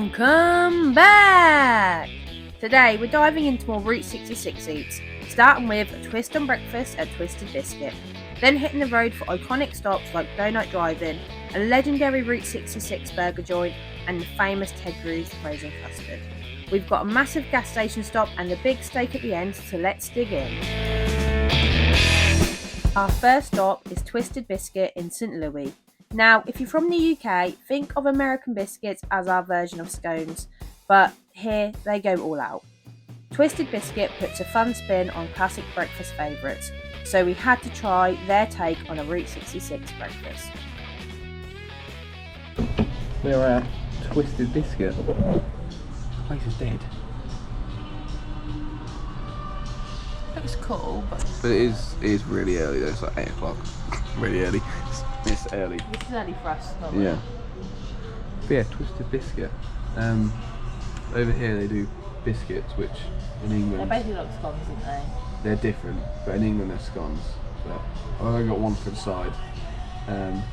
Welcome back! Today we're diving into more Route 66 eats, starting with a twist on breakfast at Twisted Biscuit, then hitting the road for iconic stops like Donut Drive-In, a legendary Route 66 burger joint, and the famous Ted Drewes Frozen Custard. We've got a massive gas station stop and a big steak at the end, so let's dig in. Our first stop is Twisted Biscuit in St Louis. Now, if you're from the UK, think of American biscuits as our version of scones, but here they go all out. Twisted Biscuit puts a fun spin on classic breakfast favourites, so we had to try their take on a Route 66 breakfast. We're at Twisted Biscuit. The place is dead. Looks cool, but it is really early though, it's like 8 o'clock. Really early. It's early. This is early for us, not yeah. But yeah, Twisted Biscuit. Over here they do biscuits, which in England... They're basically like scones, aren't they? They're different, but in England they're scones. But I've only got one for the side. And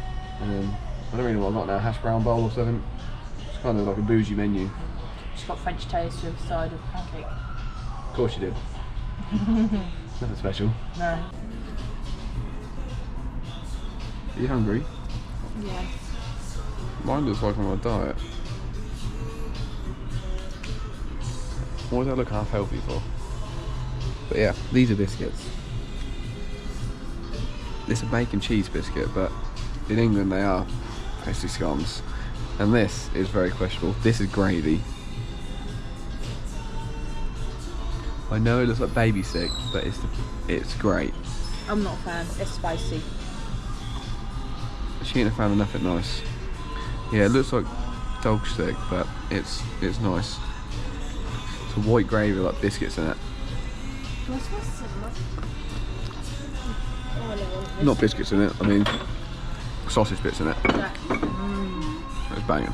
then, I don't really know what I've got now, hash brown bowl or something. It's kind of like a bougie menu. Just got French toast with a side of pancake. Of course you did. Nothing special. No. Are you hungry? Yeah. Mine looks like I'm on a diet. What does that look half healthy for? But yeah, these are biscuits. It's a bacon cheese biscuit, but in England they are basically scones. And this is very questionable. This is gravy. I know it looks like baby sick, but it's great. I'm not a fan. It's spicy. She ain't a fan of nothing nice. Yeah, it looks like dog stick, but it's nice. It's a white gravy with like biscuits in it. Not biscuits in it, I mean sausage bits in it. Yeah. It's banging.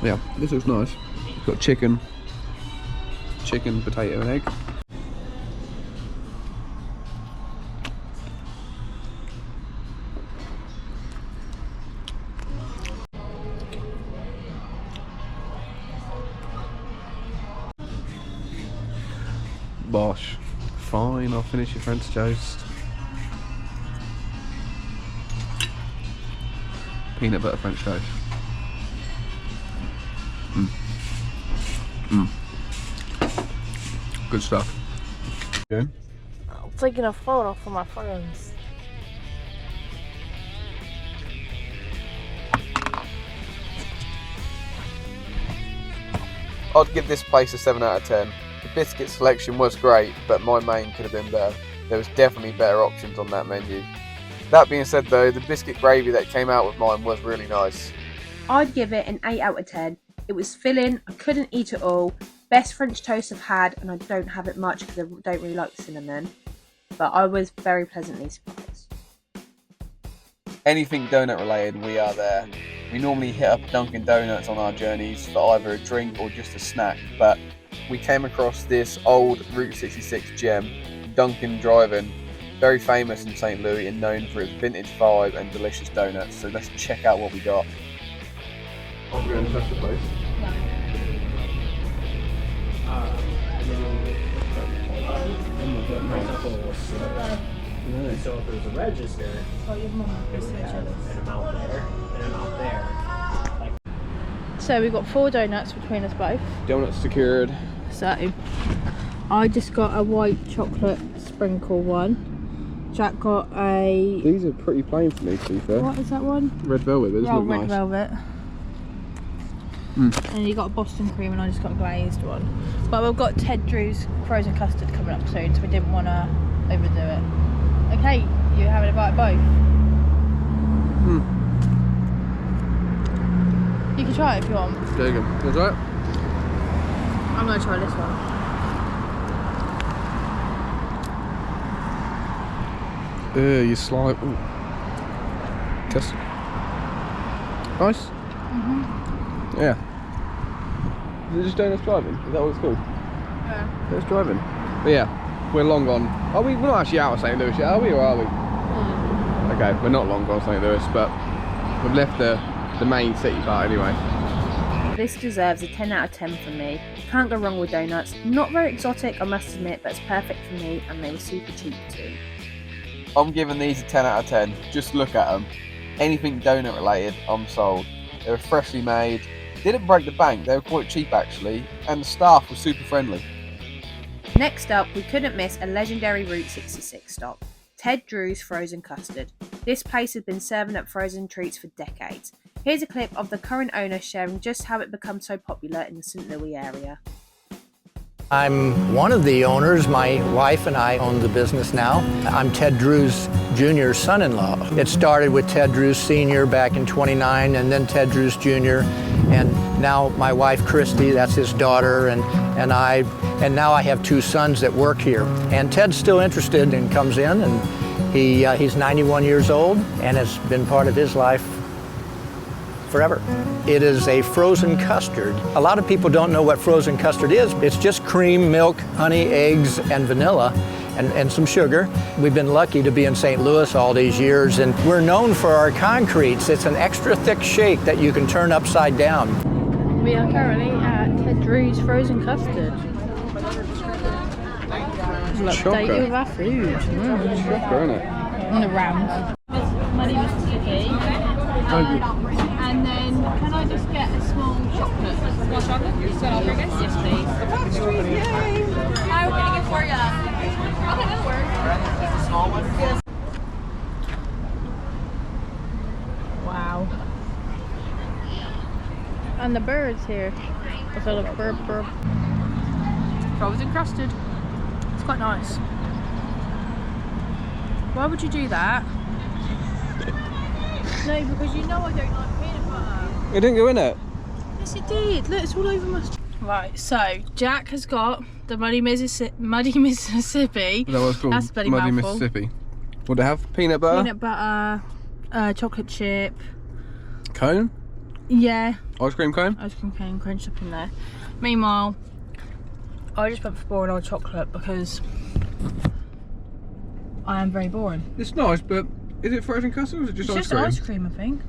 Yeah, this looks nice. It's got chicken, potato and egg. Bosh. Fine, I'll finish your French toast. Peanut butter French toast. Good stuff. Good. I'm taking a photo for my friends. I'd give this place a 7 out of 10. The biscuit selection was great, but my main could have been better. There was definitely better options on that menu. That being said though, the biscuit gravy that came out with mine was really nice. I'd give it an 8 out of 10. It was filling, I couldn't eat it all. Best French toast I've had, and I don't have it much because I don't really like cinnamon. But I was very pleasantly surprised. Anything donut related, we are there. We normally hit up Dunkin' Donuts on our journeys for either a drink or just a snack, but we came across this old Route 66 gem, Dunkin' Drive-In, very famous in St Louis and known for its vintage vibe and delicious donuts, so let's check out what we got. Are we going to touch the place? So if there's a register, and I'm out there, and I'm out there. So we've got 4 donuts between us both. Donuts secured. So I just got a white chocolate sprinkle one. Jack got a... These are pretty plain for me, to be fair. What is that one? Red velvet, but it doesn't look red nice. velvet. And you got a Boston cream and I just got a glazed one. But we've got Ted Drewes Frozen Custard coming up soon, so we didn't want to overdo it. Okay, you having a bite of both? You can try it if you want. There you go. You try it? I'm going to try this one. You slide. Ooh. Custard. Nice. Yeah. Is it just Donuts Driving? Is that what it's called? Yeah. Donuts Driving. But yeah, we're long gone. Are we? We're not actually out of St Louis yet, are we? Or are we? Okay, we're not LongHorn St. Louis, but we've left the main city part anyway. This deserves a 10 out of 10 from me. Can't go wrong with donuts. Not very exotic, I must admit, but it's perfect for me, and they were super cheap too. I'm giving these a 10 out of 10. Just look at them. Anything donut related, I'm sold. They were freshly made, didn't break the bank, they were quite cheap actually, and the staff was super friendly. Next up, we couldn't miss a legendary Route 66 stop, Ted Drewes Frozen Custard. This place has been serving up frozen treats for decades. Here's a clip of the current owner sharing just how it became so popular in the St. Louis area. I'm one of the owners. My wife and I own the business now. I'm Ted Drewes Jr.'s son-in-law. It started with Ted Drewes Sr. back in '29, and then Ted Drewes Jr., and now my wife Christy, that's his daughter, and I, and now I have 2 sons that work here. And Ted's still interested and comes in, and he's 91 years old and has been part of his life forever. It is a frozen custard. A lot of people don't know what frozen custard is. It's just cream, milk, honey, eggs, and vanilla, and some sugar. We've been lucky to be in St. Louis all these years, and we're known for our concretes. It's an extra thick shake that you can turn upside down. We are currently at Ted Drewes Frozen Custard. Chocolate. Update with our food. Chocolate, isn't it? On the round. My name is Buc-ee. And then, can I just get a small chocolate? Small chocolate? Yes, please. How can I get for you? Okay, that'll work. Just a small one? Yes. Wow. And the birds here. I feel like burp. Frozen custard. It's quite nice. Why would you do that? No, because you know I don't like peanut butter. It didn't go in it? Yes, it did. Look, it's all over my... Right, so Jack has got the Muddy Mississippi. Is that what it's called? That's a bloody Muddy mouthful. Mississippi. Would it have peanut butter? Peanut butter, chocolate chip. Cone? Yeah. Ice cream cone? Ice cream cone crunched up in there. Meanwhile, I just went for boring old chocolate because I am very boring. It's nice, but is it frozen custard or is it just It's ice just cream? ice cream, I think.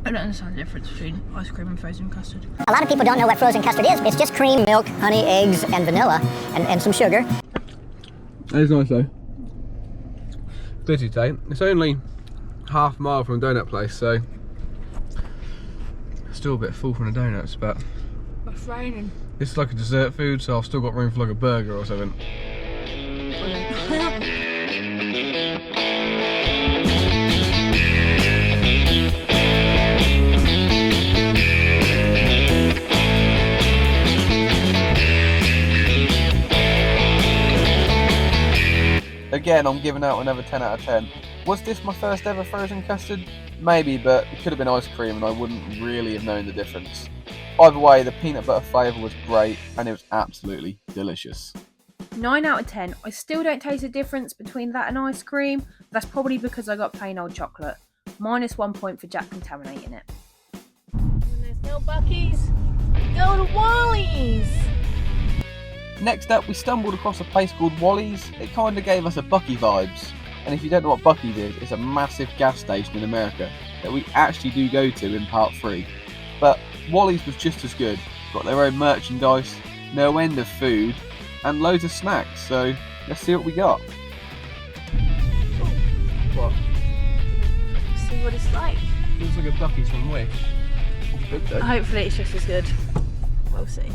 I don't understand the difference between ice cream and frozen custard. A lot of people don't know what frozen custard is. It's just cream, milk, honey, eggs, and vanilla, and some sugar. That is nice though. Dirty tape. It's only half a mile from a donut place, so still a bit full from the donuts, but It's raining. this is like a dessert food, so I've still got room for like a burger or something. Again, I'm giving out another 10 out of 10. Was this my first ever frozen custard? Maybe, but it could have been ice cream and I wouldn't really have known the difference. Either way, the peanut butter flavour was great and it was absolutely delicious. 9 out of 10. I still don't taste the difference between that and ice cream. That's probably because I got plain old chocolate. -1 point for Jack contaminating it. When there's no Buc-ee's, go to Wally's! Next up, we stumbled across a place called Wally's. It kind of gave us a Buc-ee vibes. And if you don't know what Buc-ee's is, it's a massive gas station in America that we actually do go to in part 3. But Wally's was just as good. Got their own merchandise, no end of food, and loads of snacks. So let's see what we got. What? See what it's like. Looks like a Buc-ee's from Wish. Good though. Hopefully it's just as good. We'll see.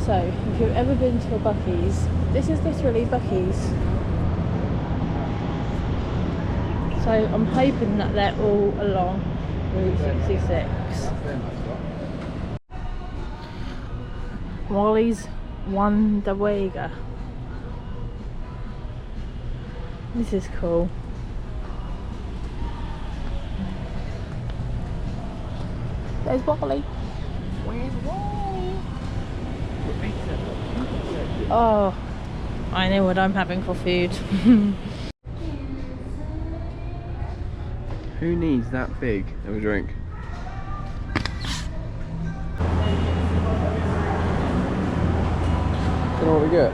So, if you've ever been to a Buc-ee's, this is literally Buc-ee's. So I'm hoping that they're all along Route 66. Wally's Wonderwega. This is cool. There's Wally. Where's Wally? Oh, I know what I'm having for food. Who needs that big of a drink? know what we get.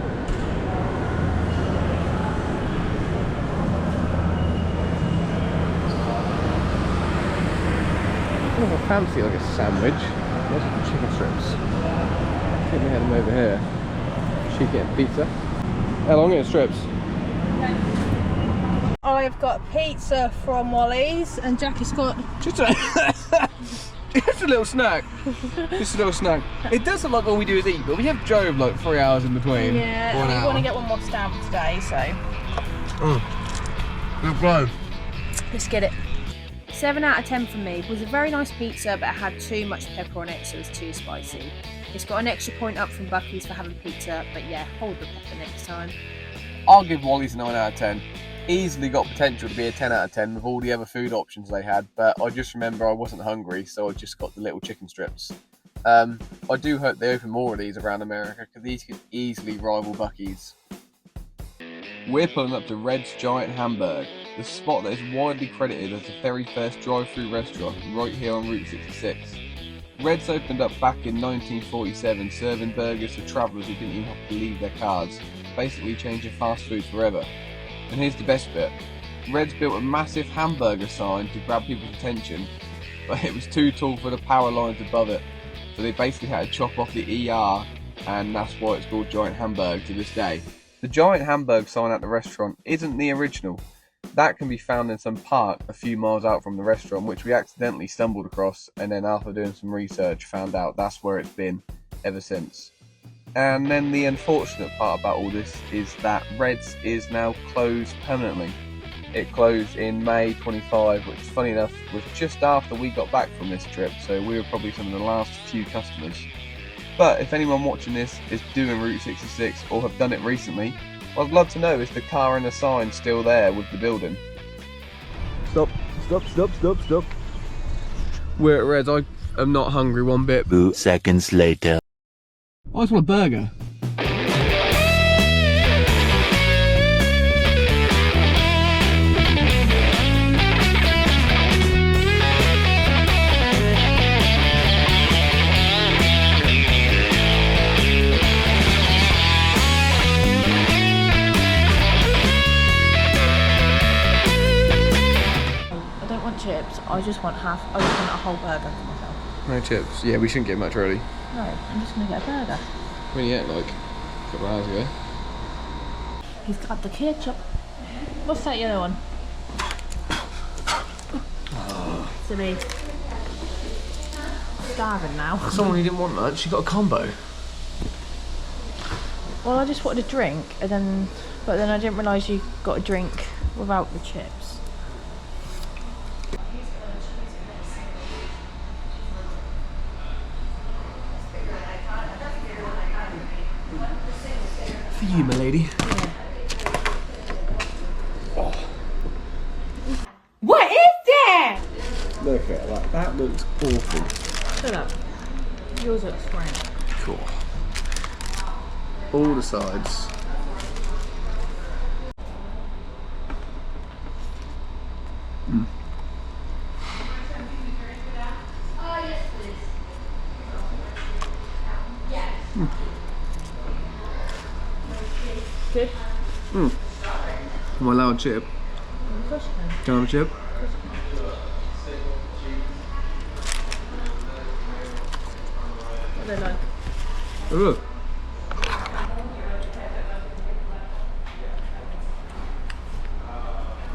I fancy like a sandwich. There's some chicken strips. I think we had them over here. She's getting pizza. How long are strips? I've got pizza from Wally's and Jackie's got... Just a little snack. Just a little snack. It does look like all we do is eat, but we have drove like 3 hours in between. Yeah, and we want to get one more stamp today, so... Good blow. Let's get it. 7 out of 10 for me. It was a very nice pizza, but it had too much pepper on it, so it was too spicy. It's got an extra point up from Buc-ee's for having pizza, but yeah, hold the pepper next time. I'll give Wally's a 9 out of 10. Easily got potential to be a 10 out of 10 with all the other food options they had, but I just remember I wasn't hungry, so I just got the little chicken strips. I do hope they open more of these around America, because these could easily rival Buc-ee's. We're pulling up to Red's Giant Hamburg, the spot that is widely credited as the very first drive-thru restaurant right here on Route 66. Red's opened up back in 1947, serving burgers to travellers who didn't even have to leave their cars, basically changing fast food forever. And here's the best bit. Red's built a massive hamburger sign to grab people's attention, but it was too tall for the power lines above it, so they basically had to chop off the ER, and that's why it's called Giant Hamburg to this day. The Giant Hamburg sign at the restaurant isn't the original. That can be found in some park a few miles out from the restaurant, which we accidentally stumbled across, and then after doing some research found out that's where it's been ever since. And then the unfortunate part about all this is that Red's is now closed permanently. It closed in May 25, which funny enough was just after we got back from this trip, so we were probably some of the last few customers. But if anyone watching this is doing Route 66 or have done it recently, I'd love to know, is the car and the sign still there with the building? Stop. We're at Red's. I am not hungry one bit. 2 seconds later. I just want a burger. Chips. I just want a whole burger for myself. No chips. Yeah, we shouldn't get much really. No, I'm just gonna get a burger. When you ate like a couple of hours ago. He's got the ketchup. What's that yellow one? To me. I'm starving now. Someone who didn't want much, she got a combo. Well, I just wanted a drink, but then I didn't realise you got a drink without the chips. For you, my lady. Oh. What is that? Look at that. That looks awful. Shut up. Yours looks great. Cool. All the sides. Mm. Mm. Good. Mm. Am I allowed a chip? Of course you can. Can I have a chip? What do they like? Oh, look.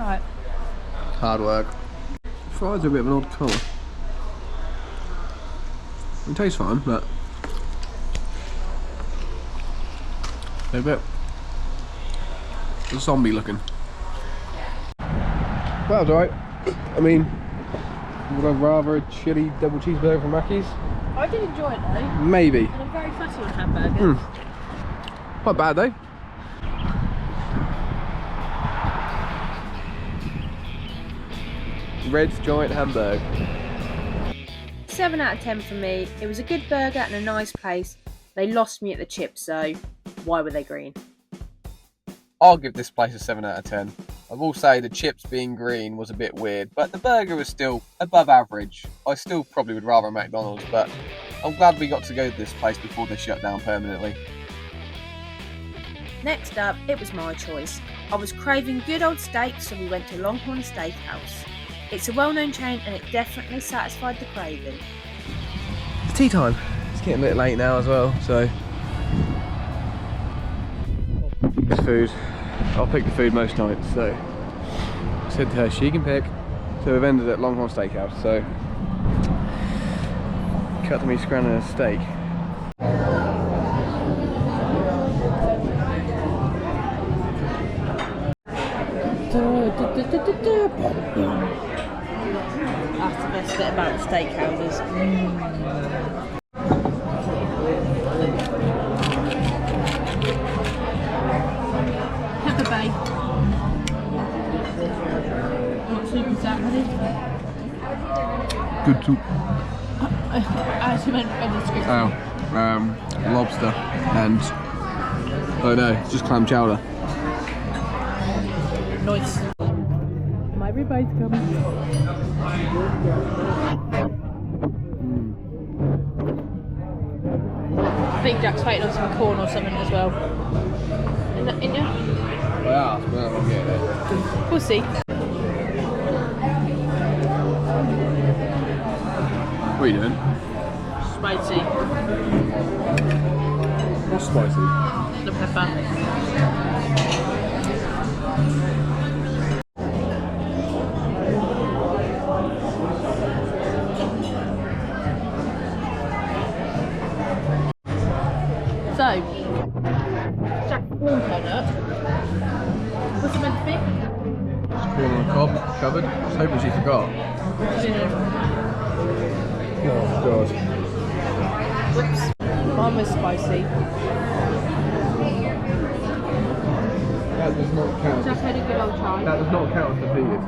Alright. Hard work. Fries are a bit of an odd colour. It tastes fine, but they're a bit zombie looking. Well, it's alright. I mean, would I rather a chili double cheeseburger from Buc-ee's? I did enjoy it though. Maybe. And I'm very fussy on hamburgers. Not bad though. Red's Giant Hamburg. 7 out of 10 for me. It was a good burger and a nice place. They lost me at the chips, so why were they green? I'll give this place a 7 out of 10. I will say the chips being green was a bit weird, but the burger was still above average. I still probably would rather a McDonald's, but I'm glad we got to go to this place before they shut down permanently. Next up, it was my choice. I was craving good old steak, so we went to LongHorn Steakhouse. It's a well-known chain and it definitely satisfied the craving. It's tea time. It's getting a bit late now as well, so it's food. I'll pick the food most nights, so I said to her she can pick. So we've ended at LongHorn Steakhouse, so cut to me scrambling a steak. That's the best bit about the steakhouses. Pepper Bay. What soup is that, honey? Good soup. I actually meant the description. Oh, lobster and oh no, it's just clam chowder. Nice. My ribeyes coming. I think Jack's waiting on some corn or something as well. In ya? Well, yeah, we'll get it. We'll see. What are you doing? Spicy. What's spicy? The pepper. So, Jack corn donut. What's it meant to be? Just corn on the cob, covered. I was hoping she forgot. Oh god. Whoops. Mine was spicy. That does not count. Jack had a good old try. That does not count as defeated.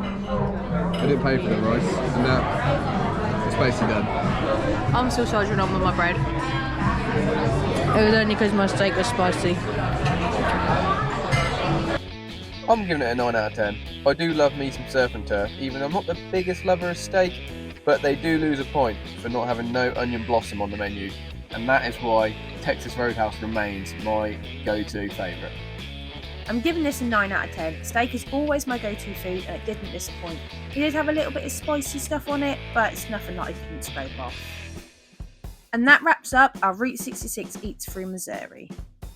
I didn't pay for the rice, and now it's basically done. I'm still soldiering on with my bread. It was only because my steak was spicy. I'm giving it a 9 out of 10. I do love me some surf and turf, even though I'm not the biggest lover of steak, but they do lose a point for not having no onion blossom on the menu, and that is why Texas Roadhouse remains my go-to favourite. I'm giving this a 9 out of 10. Steak is always my go-to food and it didn't disappoint. It did have a little bit of spicy stuff on it, but it's nothing that I couldn't scope off. And that wraps up our Route 66 Eats through Missouri.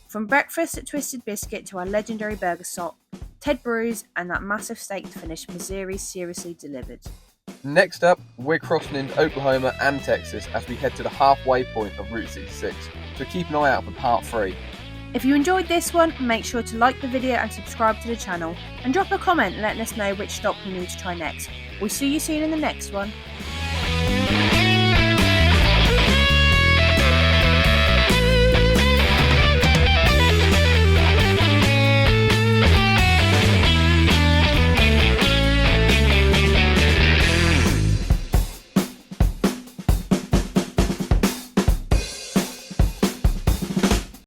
From breakfast at Twisted Biscuit to our legendary burger stop, Ted Drewes and that massive steak to finish, Missouri seriously delivered. Next up, we're crossing into Oklahoma and Texas as we head to the halfway point of Route 66, so keep an eye out for part 3. If you enjoyed this one, make sure to like the video and subscribe to the channel, and drop a comment letting us know which stop we need to try next. We'll see you soon in the next one.